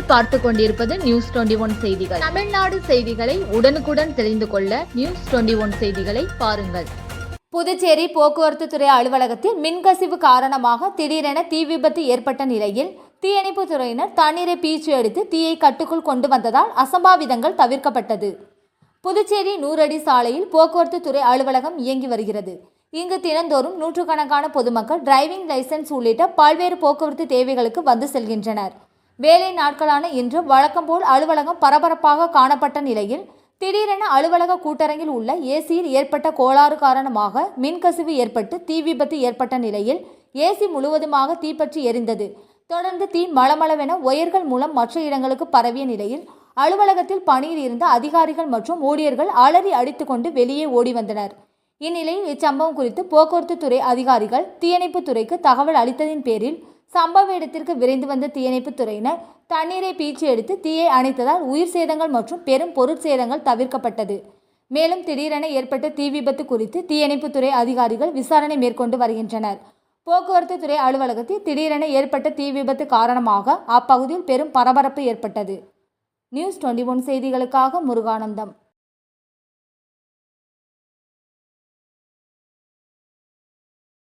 நீங்கள் பார்த்து கொண்டிருப்பது நியூஸ் 21 செய்திகள். தமிழ்நாடு செய்திகளை உடனுக்குடன் தெரிந்து கொள்ள நியூஸ் 21 செய்திகளை பாருங்கள். புதுச்சேரி போக்குவரத்து துறை அலுவலகத்தில் மின்கசிவு காரணமாக திடீரென தீ விபத்து ஏற்பட்ட நிலையில் தீயணைப்பு துறையினர் தண்ணீரை பீய்ச்சி அடித்து தீயை கட்டுக்குள் கொண்டு வந்ததால் அசம்பாவிதங்கள் தவிர்க்கப்பட்டது. புதுச்சேரி 100 அடி சாலையில் போக்குவரத்து துறை அலுவலகம் இயங்கி வருகிறது. இங்கு தினந்தோறும் நூற்றுக்கணக்கான பொதுமக்கள் டிரைவிங் லைசென்ஸ் உள்ளிட்ட பல்வேறு போக்குவரத்து தேவைகளுக்கு வந்து செல்கின்றனர். வேலை நாட்களான இன்று வழக்கம் போல் அலுவலகம் பரபரப்பாக காணப்பட்ட நிலையில் திடீரென அலுவலக கூட்டரங்கில் உள்ள ஏசியில் ஏற்பட்ட கோளாறு காரணமாக மின்கசிவு ஏற்பட்டு தீ விபத்து ஏற்பட்ட நிலையில் ஏசி முழுவதுமாக தீப்பற்றி எரிந்தது. தொடர்ந்து தீ மளமளவென ஒயர்கள் மூலம் மற்ற இடங்களுக்கு பரவிய நிலையில் அலுவலகத்தில் பணியில் இருந்த அதிகாரிகள் மற்றும் ஊழியர்கள் அலறி அடித்துக்கொண்டு வெளியே ஓடி வந்தனர். இந்நிலையில் இச்சம்பவம் குறித்து போக்குவரத்து துறை அதிகாரிகள் தீயணைப்பு துறைக்கு தகவல் அளித்ததின் பேரில் சம்பவ இடத்திற்கு விரைந்து வந்த தீயணைப்பு துறையினர் தண்ணீரை பீய்ச்சி எடுத்து தீயை அணைத்ததால் உயிர் சேதங்கள் மற்றும் பெரும் பொருட்சேதங்கள் தவிர்க்கப்பட்டது. மேலும் திடீரென ஏற்பட்ட தீ விபத்து குறித்து தீயணைப்பு துறை அதிகாரிகள் விசாரணை மேற்கொண்டு வருகின்றனர். போக்குவரத்து துறை அலுவலகத்தில் திடீரென ஏற்பட்ட தீ விபத்து காரணமாக அப்பகுதியில் பெரும் பரபரப்பு ஏற்பட்டது. நியூஸ் 21 செய்திகளுக்காக முருகானந்தம்.